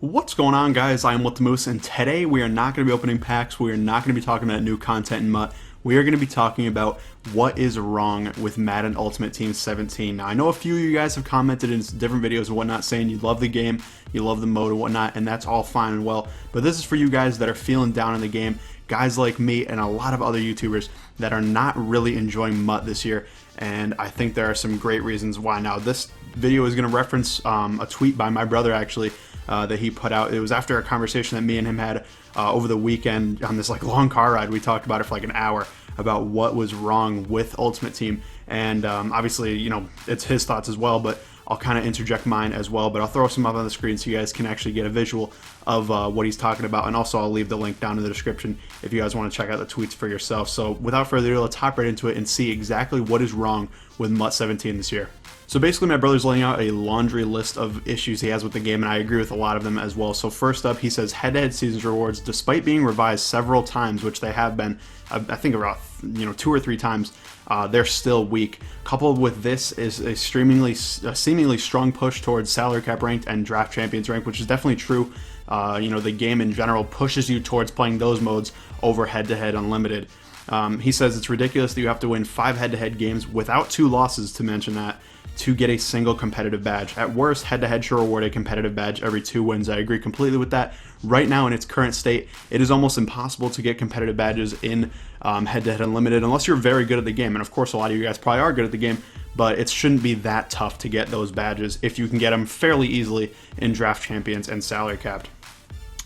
What's going on, guys? I am What the Moose, and today we are not going to be opening packs. We are not going to be talking about new content in MUT. We are going to be talking about what is wrong with Madden Ultimate Team 17. Now, I know a few of you guys have commented in different videos and whatnot saying you love the game, you love the mode and whatnot, and that's all fine and well. But this is for you guys that are feeling down in the game, guys like me and a lot of other YouTubers that are not really enjoying MUT this year. And I think there are some great reasons why. Now, this video is going to reference a tweet by my brother, actually, that he put out. It was after a conversation that me and him had over the weekend on this long car ride. We talked about it for like an hour about what was wrong with Ultimate Team, and obviously, it's his thoughts as well, but I'll kind of interject mine as well. But I'll throw some up on the screen so you guys can actually get a visual of what he's talking about, and also I'll leave the link down in the description if you guys want to check out the tweets for yourself. So without further ado, let's hop right into it and see exactly what is wrong with MUT 17 this year. So basically, my brother's laying out a laundry list of issues he has with the game, and I agree with a lot of them as well. So first up, he says head-to-head seasons rewards, despite being revised several times, which they have been, I think about 2 or 3 times, they're still weak. Coupled with this is a seemingly strong push towards salary cap ranked and draft champions ranked, which is definitely true. The game in general pushes you towards playing those modes over head-to-head unlimited. He says it's ridiculous that you have to win 5 head-to-head games without 2 losses, to mention that, to get a single competitive badge. At worst, head-to-head should reward a competitive badge every 2 wins. I agree completely with that. Right now, in its current state, it is almost impossible to get competitive badges in head-to-head unlimited unless you're very good at the game. And of course, a lot of you guys probably are good at the game, but it shouldn't be that tough to get those badges if you can get them fairly easily in draft champions and salary capped.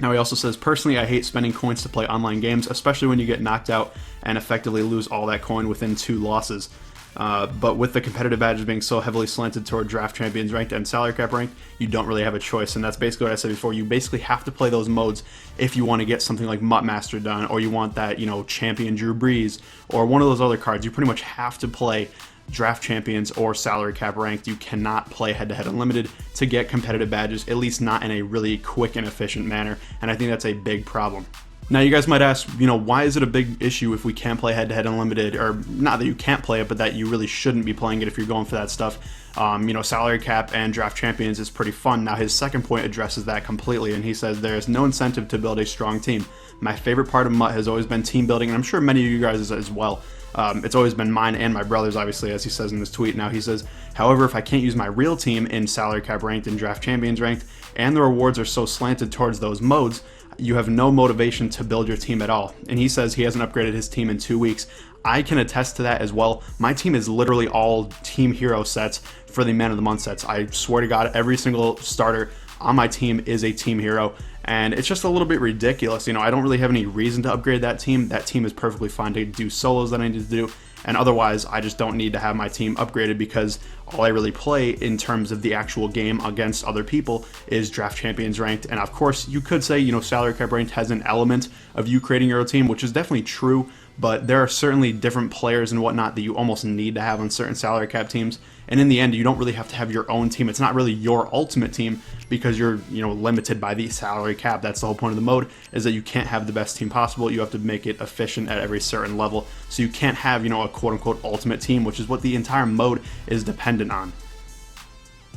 Now, he also says, personally, I hate spending coins to play online games, especially when you get knocked out and effectively lose all that coin within 2 losses. But with the competitive badges being so heavily slanted toward draft champions ranked and salary cap ranked, you don't really have a choice. And that's basically what I said before. You basically have to play those modes if you want to get something like MUT Master done, or you want that, champion Drew Brees, or one of those other cards. You pretty much have to play draft champions or salary cap ranked. You cannot play head-to-head unlimited to get competitive badges, at least not in a really quick and efficient manner. And I think that's a big problem. Now, you guys might ask, why is it a big issue if we can't play head-to-head unlimited? Or not that you can't play it, but that you really shouldn't be playing it if you're going for that stuff. Salary cap and draft champions is pretty fun. Now, his second point addresses that completely, and he says there is no incentive to build a strong team. My favorite part of MUT has always been team building, and I'm sure many of you guys as well. It's always been mine and my brother's, obviously, as he says in this tweet. Now, he says, however, if I can't use my real team in salary cap ranked and draft champions ranked, and the rewards are so slanted towards those modes, you have no motivation to build your team at all. And he says he hasn't upgraded his team in 2 weeks. I can attest to that as well. My team is literally all team hero sets for the Man of the Month sets. I swear to God, every single starter on my team is a team hero, and it's just a little bit ridiculous. I don't really have any reason to upgrade that team. That team is perfectly fine to do solos that I need to do, and otherwise I just don't need to have my team upgraded, because all I really play in terms of the actual game against other people is draft champions ranked. And of course, you could say, salary cap ranked has an element of you creating your own team, which is definitely true, but there are certainly different players and whatnot that you almost need to have on certain salary cap teams. And in the end, you don't really have to have your own team. It's not really your ultimate team, because you're limited by the salary cap. That's the whole point of the mode, is that you can't have the best team possible. You have to make it efficient at every certain level. So you can't have a quote-unquote ultimate team, which is what the entire mode is dependent on.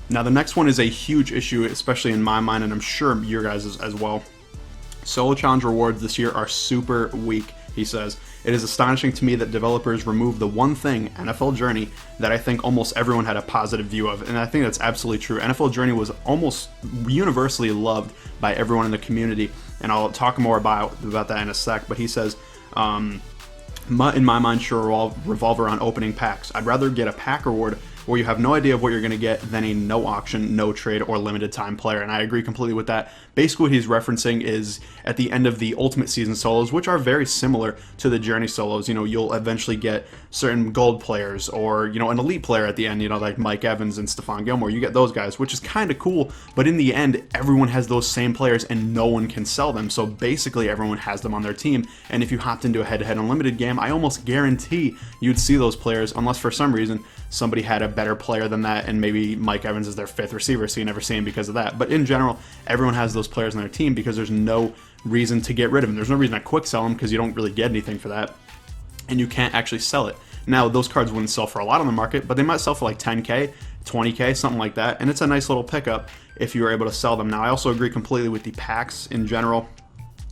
Now, the next one is a huge issue, especially in my mind, and I'm sure your guys' as well. Solo challenge rewards this year are super weak, he says. It is astonishing to me that developers removed the one thing, NFL Journey, that I think almost everyone had a positive view of, and I think that's absolutely true. NFL Journey was almost universally loved by everyone in the community, and I'll talk more about that in a sec, but he says, MUT, in my mind, should revolve around opening packs. I'd rather get a pack reward where you have no idea of what you're going to get than a no auction, no trade, or limited time player. And I agree completely with that. Basically, what he's referencing is at the end of the Ultimate Season solos, which are very similar to the Journey solos. You'll eventually get certain gold players, or an elite player at the end, like Mike Evans and Stephon Gilmore. You get those guys, which is kind of cool, but in the end, everyone has those same players and no one can sell them. So basically, everyone has them on their team. And if you hopped into a head-to-head unlimited game, I almost guarantee you'd see those players, unless for some reason somebody had a better player than that, and maybe Mike Evans is their 5th receiver, so you never see him because of that. But in general, everyone has those players on their team because there's no reason to get rid of them. There's no reason to quick sell them, because you don't really get anything for that, and you can't actually sell it. Now, those cards wouldn't sell for a lot on the market, but they might sell for like 10K, 20K, something like that, and it's a nice little pickup. if you were able to sell them. Now, I also agree completely with the packs in general.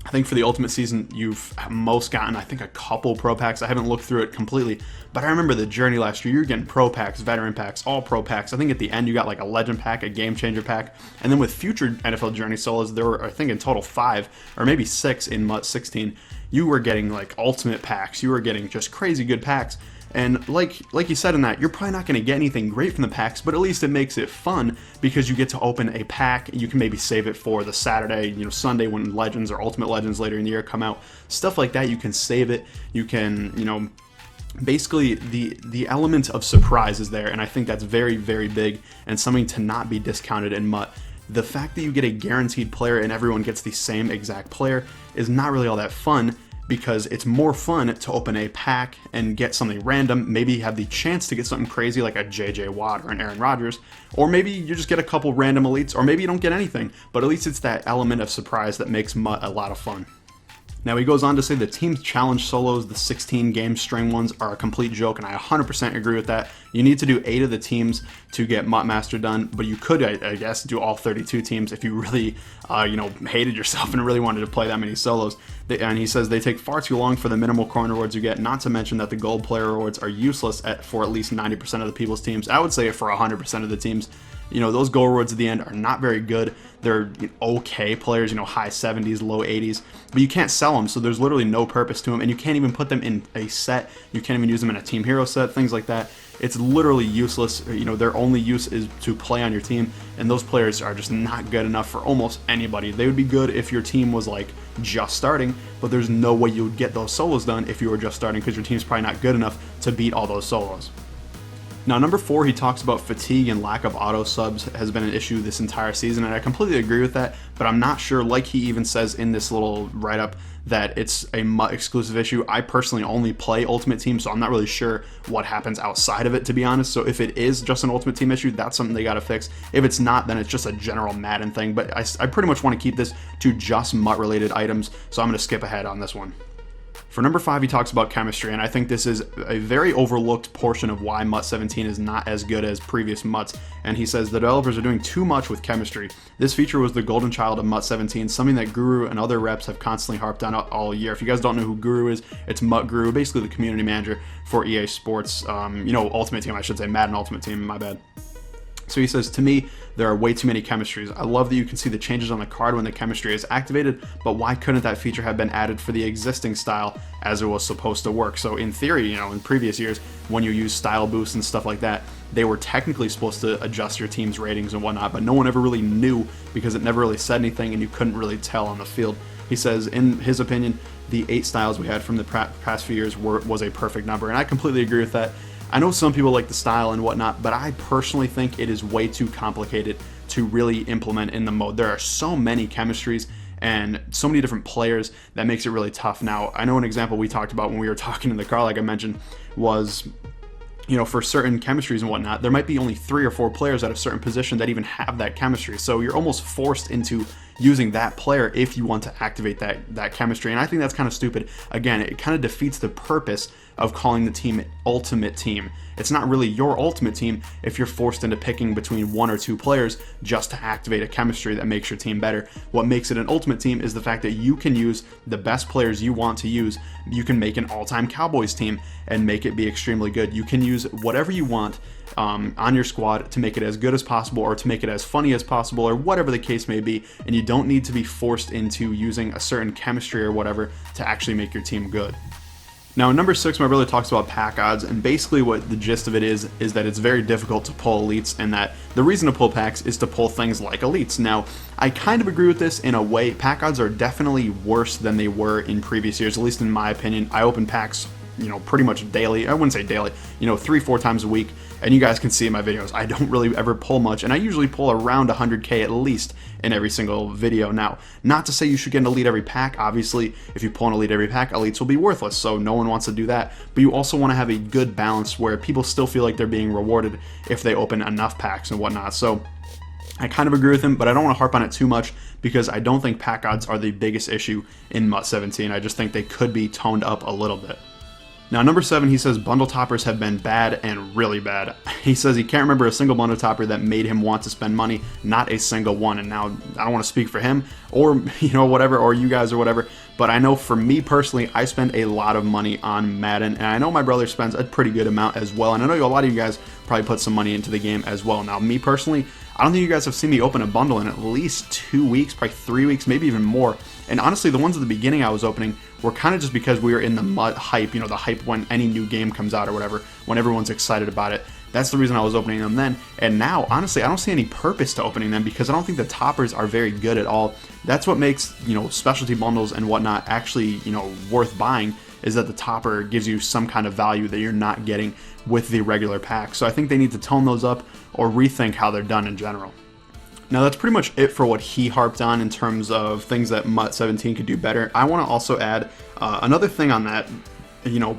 I think for the Ultimate season, you've most gotten, I think, a couple Pro Packs. I haven't looked through it completely, but I remember the journey last year. You were getting Pro Packs, Veteran Packs, all Pro Packs. I think at the end, you got like a Legend Pack, a Game Changer Pack, and then with future NFL Journey solos, there were, I think, in total 5 or maybe 6 in MUT 16. You were getting like Ultimate Packs. You were getting just crazy good packs. And like you said in that, you're probably not going to get anything great from the packs, but at least it makes it fun because you get to open a pack. You can maybe save it for the Saturday, Sunday when Legends or Ultimate Legends later in the year come out. Stuff like that, you can save it. You can, basically the element of surprise is there, and I think that's very, very big and something to not be discounted in MUT. The fact that you get a guaranteed player and everyone gets the same exact player is not really all that fun, because it's more fun to open a pack and get something random, maybe have the chance to get something crazy like a JJ Watt or an Aaron Rodgers, or maybe you just get a couple random elites, or maybe you don't get anything, but at least it's that element of surprise that makes MUT a lot of fun. Now, he goes on to say the Team Challenge solos, the 16-game string ones, are a complete joke, and I 100% agree with that. You need to do 8 of the teams to get MUT Master done, but you could, I guess, do all 32 teams if you really, hated yourself and really wanted to play that many solos. And he says they take far too long for the minimal coin rewards you get, not to mention that the gold player rewards are useless for at least 90% of the people's teams. I would say for 100% of the teams. Those goal rewards at the end are not very good. They're okay players, high 70s, low 80s, but you can't sell them, so there's literally no purpose to them, and you can't even put them in a set. You can't even use them in a Team Hero set, things like that. It's literally useless. Their only use is to play on your team, and those players are just not good enough for almost anybody. They would be good if your team was like just starting, but there's no way you would get those solos done if you were just starting, because your team's probably not good enough to beat all those solos. Now, number 4, he talks about fatigue and lack of auto subs has been an issue this entire season, and I completely agree with that, but I'm not sure, like he even says in this little write-up, that it's a MUT exclusive issue. I personally only play Ultimate Team, so I'm not really sure what happens outside of it, to be honest. So if it is just an Ultimate Team issue, that's something they got to fix. If it's not, then it's just a general Madden thing, but I pretty much want to keep this to just MUT-related items, so I'm going to skip ahead on this one. For number 5, he talks about chemistry, and I think this is a very overlooked portion of why MUT 17 is not as good as previous MUTs, and he says the developers are doing too much with chemistry. This feature was the golden child of MUT 17, something that Guru and other reps have constantly harped on all year. If you guys don't know who Guru is, it's MUT Guru, basically the community manager for EA Sports, Ultimate Team, I should say, Madden Ultimate Team, my bad. So he says, to me, there are way too many chemistries. I love that you can see the changes on the card when the chemistry is activated, but why couldn't that feature have been added for the existing style as it was supposed to work? So in theory, in previous years, when you use style boosts and stuff like that, they were technically supposed to adjust your team's ratings and whatnot, but no one ever really knew because it never really said anything and you couldn't really tell on the field. He says, in his opinion, the 8 styles we had from the past few years was a perfect number, and I completely agree with that. I know some people like the style and whatnot, but I personally think it is way too complicated to really implement in the mode. There are so many chemistries and so many different players that makes it really tough. Now, I know an example we talked about when we were talking in the car, like I mentioned, was, for certain chemistries and whatnot, there might be only 3 or 4 players at a certain position that even have that chemistry. So you're almost forced into using that player if you want to activate that chemistry. And I think that's kind of stupid. Again, it kind of defeats the purpose of calling the team Ultimate Team. It's not really your Ultimate Team if you're forced into picking between 1 or 2 players just to activate a chemistry that makes your team better. What makes it an Ultimate Team is the fact that you can use the best players you want to use. You can make an all-time Cowboys team and make it be extremely good. You can use whatever you want on your squad to make it as good as possible or to make it as funny as possible or whatever the case may be, and you don't need to be forced into using a certain chemistry or whatever to actually make your team good. Now, in number 6, my brother talks about pack odds, and basically what the gist of it is that it's very difficult to pull elites, and that the reason to pull packs is to pull things like elites. Now, I kind of agree with this in a way. Pack odds are definitely worse than they were in previous years, at least in my opinion. I open packs, pretty much daily. I wouldn't say daily, 3-4 times a week, and you guys can see in my videos, I don't really ever pull much, and I usually pull around 100k at least in every single video. Now, not to say you should get an elite every pack. Obviously, if you pull an elite every pack, elites will be worthless, so no one wants to do that, but you also want to have a good balance where people still feel like they're being rewarded if they open enough packs and whatnot. So I kind of agree with him, but I don't want to harp on it too much because I don't think pack odds are the biggest issue in MUT 17. I just think they could be toned up a little bit. Now, number 7, he says bundle toppers have been bad and really bad. He says he can't remember a single bundle topper that made him want to spend money, not a single one. And now, I don't want to speak for him or, whatever, or you guys or whatever, but I know for me personally, I spend a lot of money on Madden, and I know my brother spends a pretty good amount as well, and I know a lot of you guys probably put some money into the game as well. Now, me personally, I don't think you guys have seen me open a bundle in at least 2 weeks, probably 3 weeks, maybe even more. And honestly, the ones at the beginning I was opening were kind of just because we were in the MUT hype, the hype when any new game comes out or whatever, when everyone's excited about it. That's the reason I was opening them then. And now, honestly, I don't see any purpose to opening them because I don't think the toppers are very good at all. That's what makes, specialty bundles and whatnot actually, worth buying, is that the topper gives you some kind of value that you're not getting with the regular pack. So I think they need to tone those up or rethink how they're done in general. Now, that's pretty much it for what he harped on in terms of things that MUT 17 could do better. I want to also add another thing on that.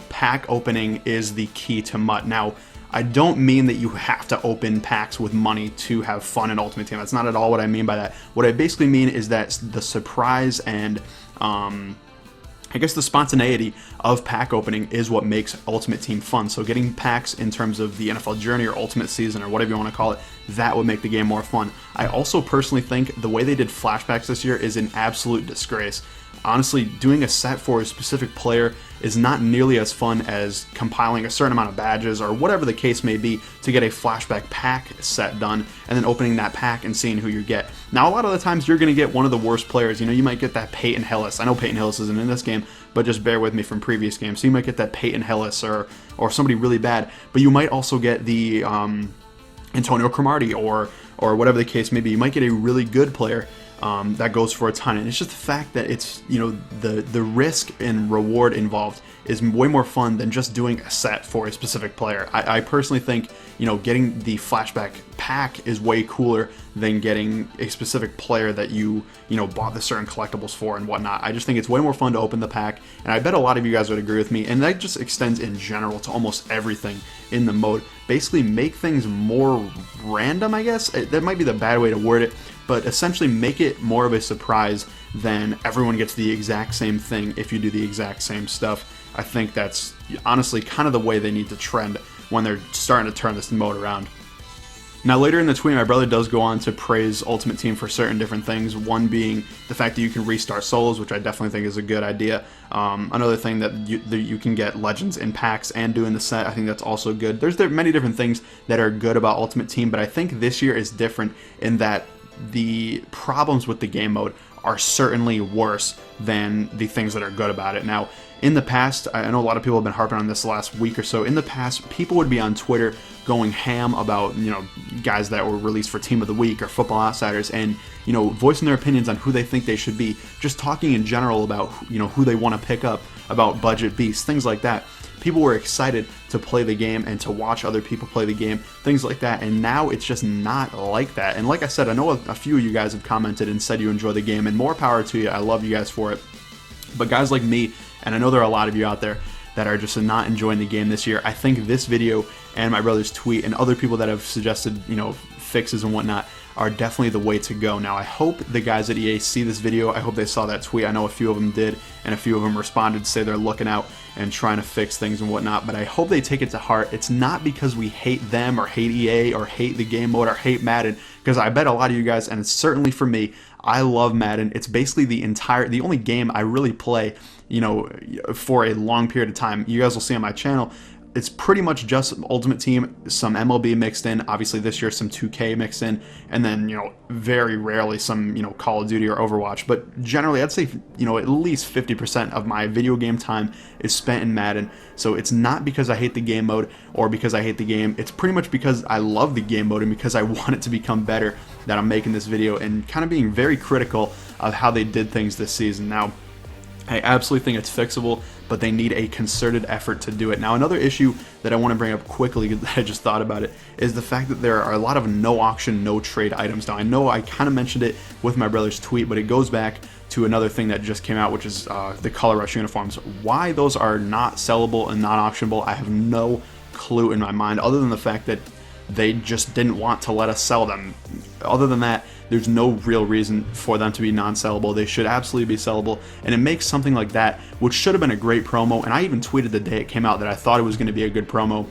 Pack opening is the key to MUT. Now, I don't mean that you have to open packs with money to have fun in Ultimate Team. That's not at all what I mean by that. What I basically mean is that the surprise and I guess the spontaneity of pack opening is what makes Ultimate Team fun. So getting packs in terms of the NFL Journey or Ultimate Season or whatever you want to call it, that would make the game more fun. I also personally think the way they did flashbacks this year is an absolute disgrace. Honestly, doing a set for a specific player is not nearly as fun as compiling a certain amount of badges or whatever the case may be to get a flashback pack set done and then opening that pack and seeing who you get. Now, a lot of the times you're going to get one of the worst players. You might get that Peyton Hillis. I know Peyton Hillis isn't in this game, but just bear with me from previous games. So you might get that Peyton Hillis or somebody really bad, but you might also get the Antonio Cromartie or whatever the case may be. You might get a really good player that goes for a ton, and it's just the fact that it's the risk and reward involved is way more fun than just doing a set for a specific player. I personally think getting the flashback pack is way cooler than getting a specific player that you bought the certain collectibles for and whatnot. I just think it's way more fun to open the pack, and I bet a lot of you guys would agree with me, and that just extends in general to almost everything in the mode. Basically make things more random, I guess. That might be the bad way to word it, but essentially make it more of a surprise than everyone gets the exact same thing if you do the exact same stuff. I think that's honestly kind of the way they need to trend when they're starting to turn this mode around. Now, later in the tweet, my brother does go on to praise Ultimate Team for certain different things, one being the fact that you can restart solos, which I definitely think is a good idea. Another thing that you can get legends in packs and doing the set, I think that's also good. There's many different things that are good about Ultimate Team, but I think this year is different in that the problems with the game mode are certainly worse than the things that are good about it. Now, in the past, I know a lot of people have been harping on this the last week or so. In the past, people would be on Twitter going ham about, guys that were released for Team of the Week or Football Outsiders and, voicing their opinions on who they think they should be, just talking in general about, who they want to pick up, about budget beasts, things like that. People were excited to play the game and to watch other people play the game, things like that, and now it's just not like that. And like I said, I know a few of you guys have commented and said you enjoy the game, and more power to you. I love you guys for it. But guys like me, and I know there are a lot of you out there that are just not enjoying the game this year, I think this video and my brother's tweet and other people that have suggested, fixes and whatnot are definitely the way to go. Now, I hope the guys at EA see this video. I hope they saw that tweet. I know a few of them did, and a few of them responded to say they're looking out and trying to fix things and whatnot, but I hope they take it to heart. It's not because we hate them or hate EA or hate the game mode or hate Madden, because I bet a lot of you guys, and it's certainly for me, I love Madden. It's basically the only game I really play, for a long period of time. You guys will see on my channel, it's pretty much just Ultimate Team, some MLB mixed in, obviously this year some 2K mixed in, and then, very rarely some, Call of Duty or Overwatch. But generally, I'd say, at least 50% of my video game time is spent in Madden. So it's not because I hate the game mode or because I hate the game. It's pretty much because I love the game mode and because I want it to become better that I'm making this video and kind of being very critical of how they did things this season. Now, I absolutely think it's fixable, but they need a concerted effort to do it. Now, another issue that I want to bring up quickly that I just thought about it is the fact that there are a lot of no auction, no trade items. Now, I know I kind of mentioned it with my brother's tweet, but it goes back to another thing that just came out, which is the Color Rush uniforms. Why those are not sellable and not auctionable, I have no clue in my mind, other than the fact that they just didn't want to let us sell them. Other than that, there's no real reason for them to be non-sellable. They should absolutely be sellable, and it makes something like that, which should have been a great promo, and I even tweeted the day it came out that I thought it was going to be a good promo.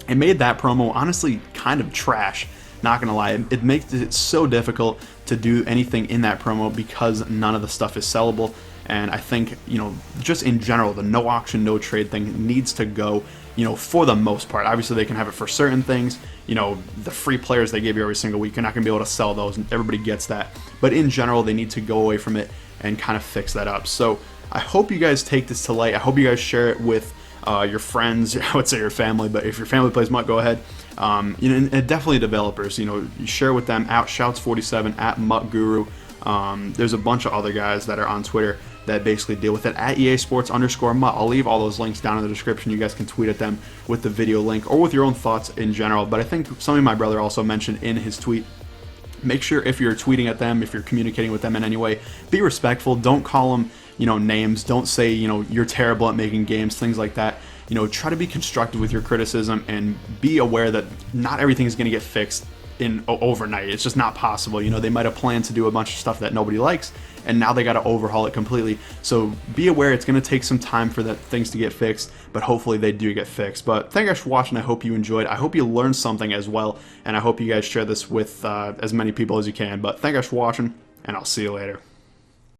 It made that promo honestly kind of trash, not gonna lie. It makes it so difficult to do anything in that promo because none of the stuff is sellable. And I think, you know, just in general, the no auction, no trade thing needs to go, you know, for the most part. Obviously, they can have it for certain things. You know, the free players they give you every single week, you're not going to be able to sell those, and everybody gets that. But in general, they need to go away from it and kind of fix that up. So I hope you guys take this to light. I hope you guys share it with your friends. I would say your family, but if your family plays MUT, go ahead. You know, and definitely developers. You know, you share with them at Shouts47, at MUT Guru. There's a bunch of other guys that are on Twitter that basically deal with it at EA Sports _MUT. I'll leave all those links down in the description. You guys can tweet at them with the video link or with your own thoughts in general. But I think something my brother also mentioned in his tweet, make sure if you're tweeting at them, if you're communicating with them in any way, be respectful. Don't call them, you know, names. Don't say, you know, you're terrible at making games, things like that. You know, try to be constructive with your criticism and be aware that not everything is going to get fixed in overnight. It's just not possible. You know, they might have planned to do a bunch of stuff that nobody likes, and now they got to overhaul it completely. So be aware it's going to take some time for that things to get fixed, but hopefully they do get fixed. But thank you guys for watching. I hope you enjoyed. I hope you learned something as well, and I hope you guys share this with as many people as you can. But thank you guys for watching, and I'll see you later.